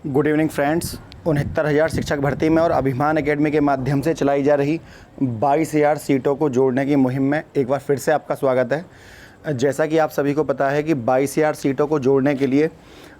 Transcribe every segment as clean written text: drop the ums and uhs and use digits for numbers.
Good evening friends. 69,000 शिक्षक भर्ती में और अभिमान एकेडमी के माध्यम से चलाई जा रही 22,000 सीटों को जोड़ने की मुहिम में एक बार फिर से आपका स्वागत है। जैसा कि आप सभी को पता है कि 22,000 सीटों को जोड़ने के लिए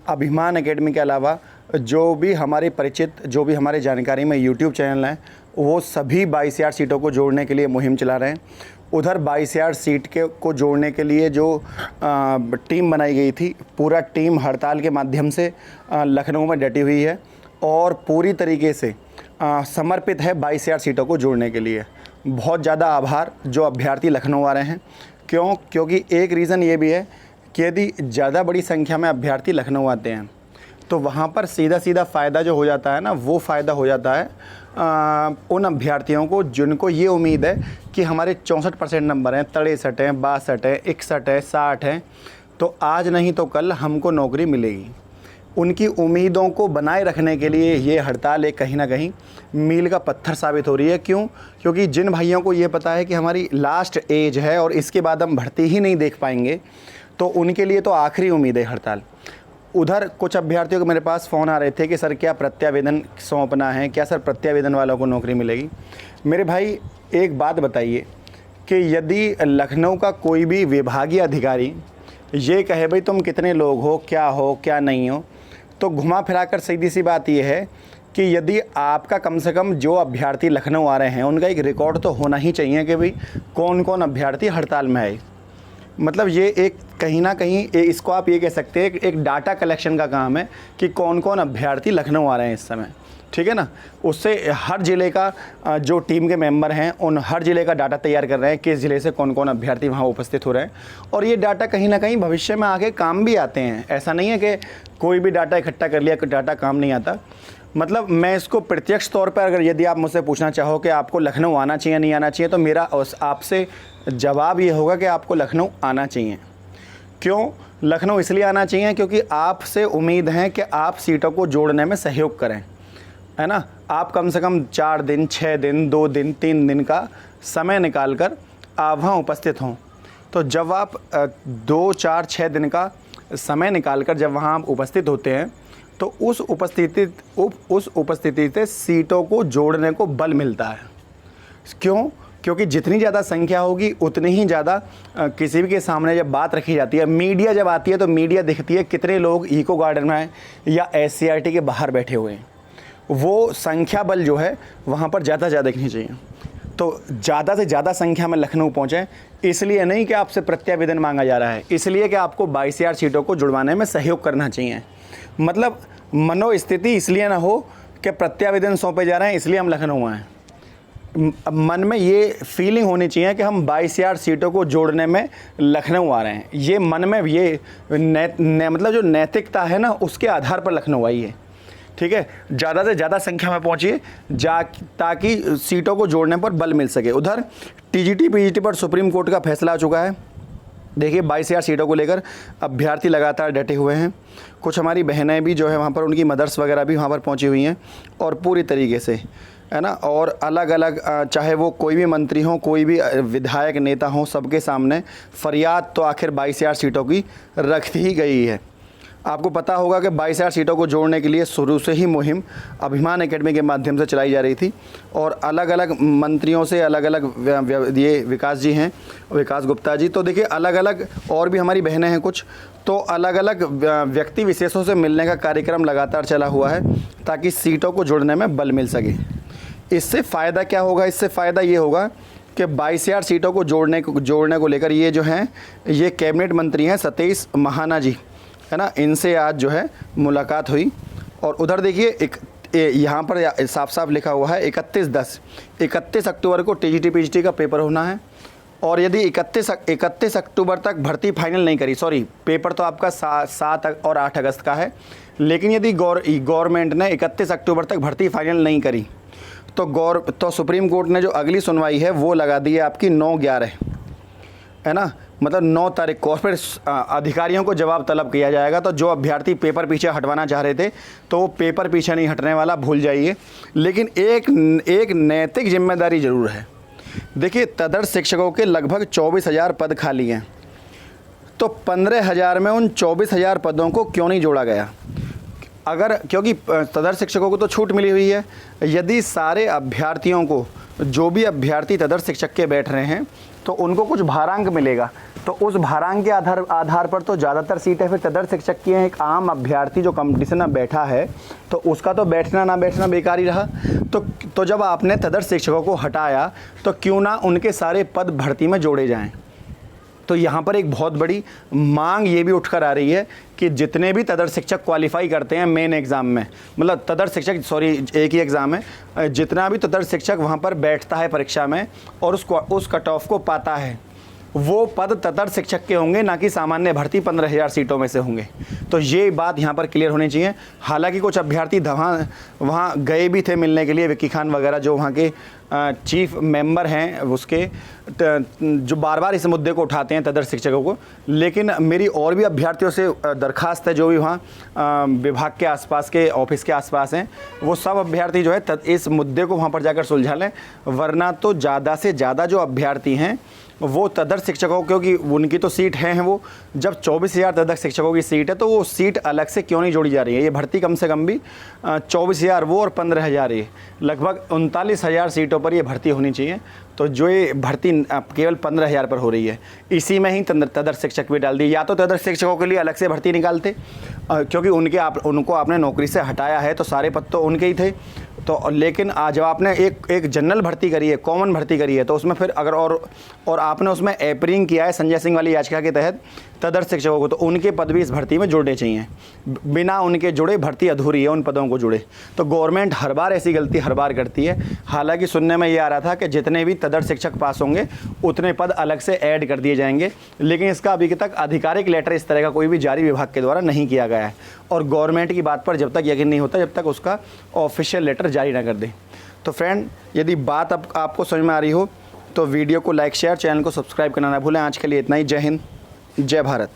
अभिमान एकेडमी के अलावा जो भी हमारे परिचित, जो भी हमारे जानकारी में यूट्यूब चैनल हैं, वो सभी 22,000 सीटों को जोड़ने के लिए मुहिम चला रहे हैं। उधर 22,000 सीट को जोड़ने के लिए जो टीम बनाई गई थी, पूरा टीम हड़ताल के माध्यम से लखनऊ में डटी हुई है और पूरी तरीके से समर्पित है 22,000 सीटों को जोड़ने के लिए। बहुत ज़्यादा आभार जो अभ्यर्थी लखनऊ आ रहे हैं। क्योंकि एक रीज़न ये भी है कि यदि ज़्यादा बड़ी संख्या में अभ्यर्थी लखनऊ आते हैं तो वहाँ पर सीधा फ़ायदा जो हो जाता है ना, वो फ़ायदा हो जाता है उन अभ्यर्थियों को जिनको ये उम्मीद है कि हमारे 64% नंबर हैं, 63 हैं, 62 हैं, 61 है, 60 हैं, तो आज नहीं तो कल हमको नौकरी मिलेगी। उनकी उम्मीदों को बनाए रखने के लिए ये हड़ताल एक कहीं ना कहीं मील का पत्थर साबित हो रही है। क्यों? क्योंकि जिन भाइयों को ये पता है कि हमारी लास्ट एज है और इसके बाद हम भर्ती ही नहीं देख पाएंगे, तो उनके लिए तो आखिरी उम्मीद है हड़ताल। उधर कुछ अभ्यर्थियों को मेरे पास फ़ोन आ रहे थे कि सर क्या प्रत्यावेदन सौंपना है, क्या सर प्रत्यावेदन वालों को नौकरी मिलेगी। मेरे भाई एक बात बताइए कि यदि लखनऊ का कोई भी विभागीय अधिकारी ये कहे भाई तुम कितने लोग हो, क्या नहीं हो, तो घुमा फिरा कर सीधी सी बात यह है कि यदि आपका कम से कम जो अभ्यर्थी लखनऊ आ रहे हैं उनका एक रिकॉर्ड तो होना ही चाहिए कि भाई कौन कौन अभ्यर्थी हड़ताल में आए। मतलब ये एक कहीं ना कहीं इसको आप ये कह सकते हैं एक डाटा कलेक्शन का काम है कि कौन कौन अभ्यर्थी लखनऊ आ रहे हैं इस समय, ठीक है ना। उससे हर ज़िले का जो टीम के मेंबर हैं उन हर ज़िले का डाटा तैयार कर रहे हैं, किस ज़िले से कौन कौन अभ्यर्थी वहाँ उपस्थित हो रहे हैं, और ये डाटा कहीं ना कहीं भविष्य में आगे काम भी आते हैं। ऐसा नहीं है कि कोई भी डाटा इकट्ठा कर लिया, डाटा काम नहीं आता। मतलब मैं इसको प्रत्यक्ष तौर पर अगर यदि आप मुझसे पूछना चाहो कि आपको लखनऊ आना चाहिए नहीं आना चाहिए, तो मेरा आपसे जवाब ये होगा कि आपको लखनऊ आना चाहिए। क्यों लखनऊ इसलिए आना चाहिए? क्योंकि आपसे उम्मीद है कि आप सीटों को जोड़ने में सहयोग करें, है ना। आप कम से कम 4 दिन, 6 दिन, 2 दिन, 3 दिन का समय निकाल कर आप वहाँ उपस्थित हों। तो जब आप 2, 4, 6 दिन का समय निकाल कर जब वहाँ आप उपस्थित होते हैं तो उस उपस्थिति से सीटों को जोड़ने को बल मिलता है। क्यों? क्योंकि जितनी ज़्यादा संख्या होगी उतनी ही ज़्यादा किसी भी के सामने जब बात रखी जाती है, मीडिया जब आती है तो मीडिया दिखती है कितने लोग इको गार्डन में या SCRT के बाहर बैठे हुए हैं। वो संख्या बल जो है वहाँ पर ज़्यादा दिखनी चाहिए। तो ज़्यादा से ज़्यादा संख्या में लखनऊ पहुँचें, इसलिए नहीं कि आपसे प्रत्यावेदन मांगा जा रहा है, इसलिए कि आपको 22,000 सीटों को जुड़वाने में सहयोग करना चाहिए। मतलब मनोस्थिति इसलिए ना हो कि प्रत्यावेदन सौंपे जा रहे हैं इसलिए हम लखनऊ आए। मन में ये फीलिंग होनी चाहिए कि हम 22,000 सीटों को जोड़ने में लखनऊ आ रहे हैं। ये मन में ये मतलब जो नैतिकता है ना, उसके आधार पर लखनऊ आई है, ठीक है। ज़्यादा से ज़्यादा संख्या में पहुँचिए ताकि सीटों को जोड़ने पर बल मिल सके। उधर TGT PGT पर सुप्रीम कोर्ट का फैसला आ चुका है। देखिए 22,000 सीटों को लेकर अभ्यर्थी लगातार डटे हुए हैं। कुछ हमारी बहनें भी जो है वहाँ पर, उनकी मदर्स वगैरह भी वहाँ पर पहुँची हुई हैं और पूरी तरीके से, है ना। और अलग अलग चाहे वो कोई भी मंत्री हो, कोई भी विधायक नेता हो, सबके सामने फरियाद तो आखिर 22,000 सीटों की रख ही गई है। आपको पता होगा कि 22,000 सीटों को जोड़ने के लिए शुरू से ही मुहिम अभिमान एकेडमी के माध्यम से चलाई जा रही थी और अलग अलग मंत्रियों से, अलग अलग ये विकास जी हैं, विकास गुप्ता जी, तो देखिए अलग अलग और भी हमारी बहनें हैं कुछ, तो अलग अलग व्यक्ति विशेषों से मिलने का कार्यक्रम लगातार चला हुआ है ताकि सीटों को जोड़ने में बल मिल सके। इससे फ़ायदा क्या होगा? इससे फ़ायदा ये होगा कि 22,000 सीटों को जोड़ने को लेकर ये जो हैं, ये कैबिनेट मंत्री हैं सतीश महाना जी, है ना, इनसे आज जो है मुलाकात हुई। और उधर देखिए यहाँ पर साफ साफ लिखा हुआ है 31 अक्टूबर को TGT PGT का पेपर होना है। और यदि 31 अक्टूबर तक भर्ती फाइनल नहीं करी, सॉरी पेपर तो आपका 7 और 8 अगस्त का है, लेकिन यदि गवर्नमेंट ने 31 अक्टूबर तक भर्ती फाइनल नहीं करी तो सुप्रीम कोर्ट ने जो अगली सुनवाई है वो लगा दी है आपकी 9/11, है ना। मतलब 9 तारीख को, और फिर अधिकारियों को जवाब तलब किया जाएगा। तो जो अभ्यर्थी पेपर पीछे हटवाना चाह रहे थे तो वो पेपर पीछे नहीं हटने वाला, भूल जाइए। लेकिन एक नैतिक जिम्मेदारी ज़रूर है। देखिए तदर्थ शिक्षकों के लगभग 24,000 पद खाली हैं, तो 15,000 में उन 24,000 पदों को क्यों नहीं जोड़ा गया? अगर क्योंकि तदर्थ शिक्षकों को तो छूट मिली हुई है, यदि सारे अभ्यर्थियों को, जो भी अभ्यर्थी तदर्थ शिक्षक के बैठ रहे हैं, तो उनको कुछ भारांक मिलेगा, तो उस भारांक के आधार पर तो ज़्यादातर सीटें फिर तदर्थ शिक्षक की हैं। एक आम अभ्यर्थी जो कंपटीशन में बैठा है तो उसका तो बैठना ना बैठना बेकार ही रहा। तो जब आपने तदर्थ शिक्षकों को हटाया तो क्यों ना उनके सारे पद भर्ती में जोड़े जाएं। तो यहाँ पर एक बहुत बड़ी मांग ये भी उठकर आ रही है कि जितने भी तदर्थ शिक्षक क्वालिफाई करते हैं मेन एग्ज़ाम में, मतलब तदर्थ शिक्षक एक ही एग्ज़ाम है, जितना भी तदर्थ शिक्षक वहाँ पर बैठता है परीक्षा में और उस कट ऑफ को पाता है, वो पद तदर्थ शिक्षक के होंगे, ना कि सामान्य भर्ती 15,000 सीटों में से होंगे। तो ये बात यहाँ पर क्लियर होनी चाहिए। हालांकि कुछ अभ्यर्थी वहाँ गए भी थे मिलने के लिए, विक्की खान वगैरह जो वहाँ के चीफ मेंबर हैं उसके, जो बार बार इस मुद्दे को उठाते हैं तदर्थ शिक्षकों को। लेकिन मेरी और भी अभ्यर्थियों से दरखास्त है जो भी वहाँ विभाग के आसपास के ऑफिस के आसपास हैं, वो सब अभ्यर्थी जो है इस मुद्दे को वहाँ पर जाकर सुलझा लें, वरना तो ज़्यादा से ज़्यादा जो अभ्यर्थी हैं वो तदर्थ शिक्षकों, क्योंकि उनकी तो सीट है वो, जब 24,000 तदर्थ शिक्षकों की सीट है तो वो सीट अलग से क्यों नहीं जोड़ी जा रही है। ये भर्ती कम से कम भी 24,000 वो और 15,000 ये, लगभग 39,000 सीटों पर ये भर्ती होनी चाहिए। तो जो ये भर्ती केवल 15,000 पर हो रही है, इसी में ही तदर्थ शिक्षक भी डाल दी। या तो तदर्थ शिक्षकों के लिए अलग से भर्ती निकालते, क्योंकि उनको आपने नौकरी से हटाया है तो सारे पद तो उनके ही थे। तो लेकिन आज जब आपने एक जनरल भर्ती करी है, कॉमन भर्ती करी है, तो उसमें फिर अगर और आपने उसमें एपरिंग किया है संजय सिंह वाली याचिका के तहत तदर्थ शिक्षकों को, तो उनके पद भी इस भर्ती में जुड़ने चाहिए। बिना उनके जुड़े भर्ती अधूरी है, उन पदों को जुड़े। तो गवर्नमेंट हर बार ऐसी गलती हर बार करती है। हालांकि सुनने में ये आ रहा था कि जितने भी तदर्थ शिक्षक पास होंगे उतने पद अलग से ऐड कर दिए जाएंगे, लेकिन इसका अभी तक आधिकारिक लेटर इस तरह का कोई भी जारी विभाग के द्वारा नहीं किया गया है। और गवर्नमेंट की बात पर जब तक यकीन नहीं होता जब तक उसका ऑफिशियल लेटर जारी ना कर दे। तो फ्रेंड, यदि बात अब आपको समझ में आ रही हो तो वीडियो को लाइक शेयर, चैनल को सब्सक्राइब करना ना भूलें। आज के लिए इतना ही। जय हिंद, जय भारत।